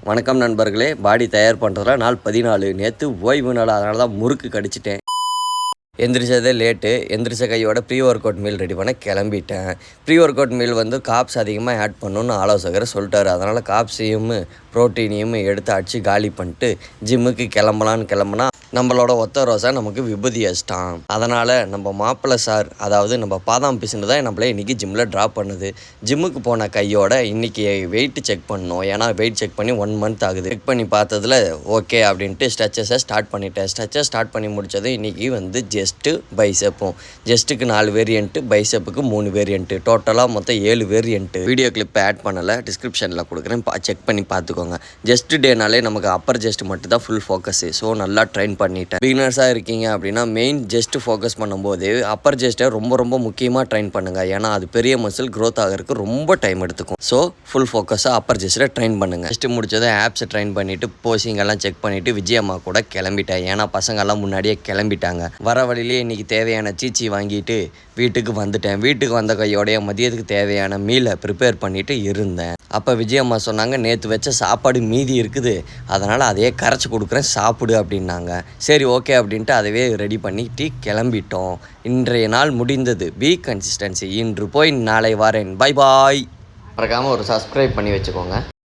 வணக்கம் நண்பர்களே. பாடி தயார் பண்ணுறதுல நாள் 14. நேற்று ஓய்வு நாள், அதனால தான் முறுக்கு கடிச்சிட்டேன். எந்திரிச்சதே லேட்டு. எந்திரிச்ச கையோட pre workout meal ready பண்ண கிளம்பிட்டேன். ப்ரீ ஒர்க் அவுட் மீல் வந்து காப்ஸ் அதிகமாக ஆட் பண்ணணுன்னு ஆலோசகர் சொல்லிட்டாரு. அதனால் காப்ஸையும் ப்ரோட்டீனையும் எடுத்து அடித்து காலி பண்ணிட்டு ஜிம்முக்கு கிளம்புனா நம்மளோட ஒத்த ரோசா நமக்கு விபூதி அடிச்சிட்டான். அதனால் நம்ம மாப்பிள்ளை சார், அதாவது நம்ம பாதாம் பிசுன்னு தான் நம்மளே இன்றைக்கி ஜிம்மில் ட்ராப் பண்ணுது. ஜிம்முக்கு போன கையோட இன்றைக்கி வெயிட்டு செக் பண்ணோம். ஏன்னா வெயிட் செக் பண்ணி 1 மந்த் ஆகுது. செக் பண்ணி பார்த்ததில் ஓகே அப்படின்ட்டு ஸ்ட்ரெச்சஸை ஸ்டார்ட் பண்ணிட்டேன். ஸ்ட்ரெச்சஸ் ஸ்டார்ட் பண்ணி முடித்தது இன்றைக்கி வந்து ஜெஸ்ட்டு பைசெப்பும். ஜெஸ்ட்டுக்கு 4 வேரியண்ட்டு, பைசெப்புக்கு 3 வேரியண்ட்டு, டோட்டலாக மொத்தம் 7 வேரியண்ட்டு. வீடியோ கிளிப் ஆட் பண்ணலை, டிஸ்கிரிப்ஷனில் கொடுக்குறேன், செக் பண்ணி பார்த்துக்கோங்க. ஜெஸ்ட் டேனாலே நமக்கு அப்பர் ஜெஸ்ட் மட்டும் தான் ஃபுல் ஃபோக்கஸு. ஸோ நல்லா ட்ரெயின் பண்ணிட்டேன். பிகினர்ஸாக இருக்கீங்க அப்படின்னா மெயின் ஜெஸ்ட்டு ஃபோக்கஸ் பண்ணும்போது அப்பர் ஜெஸ்ட்டை ரொம்ப முக்கியமாக ட்ரெயின் பண்ணுங்கள். ஏன்னா அது பெரிய மசில் க்ரோத் ஆகிறதுக்கு ரொம்ப டைம் எடுத்துக்கும். ஸோ ஃபுல் ஃபோக்கஸாக அப்பர் ஜெஸ்ட்டில் ட்ரெயின் பண்ணுங்கள். ஜெஸ்ட்டு முடிச்சதை ஆப்ஸை ட்ரெயின் பண்ணிவிட்டு போசிங்கெல்லாம் செக் பண்ணிவிட்டு விஜயம்மா கூட கிளம்பிட்டேன். ஏன்னா பசங்கள்லாம் முன்னாடியே கிளம்பிட்டாங்க. வர வழியிலேயே இன்றைக்கி தேவையான சீச்சி வாங்கிட்டு வீட்டுக்கு வந்துட்டேன். வீட்டுக்கு வந்த கையோடைய மதியத்துக்கு தேவையான மீலை ப்ரிப்பேர் பண்ணிவிட்டு இருந்தேன். அப்போ விஜயம்மா சொன்னாங்க, நேற்று வச்ச சாப்பாடு மீதி இருக்குது, அதனால் அதையே கரைச்சி கொடுக்குறேன் சாப்பிடு அப்படின்னாங்க. சரி ஓகே அப்படின்ட்டு அதவே ரெடி பண்ணிட்டு கிளம்பிட்டோம். இன்றைய நாள் முடிந்தது. Be consistency. இன்று போய் நாளை வரேன். Bye bye. மறக்காமல் ஒரு சப்ஸ்கிரைப் பண்ணி வச்சுக்கோங்க.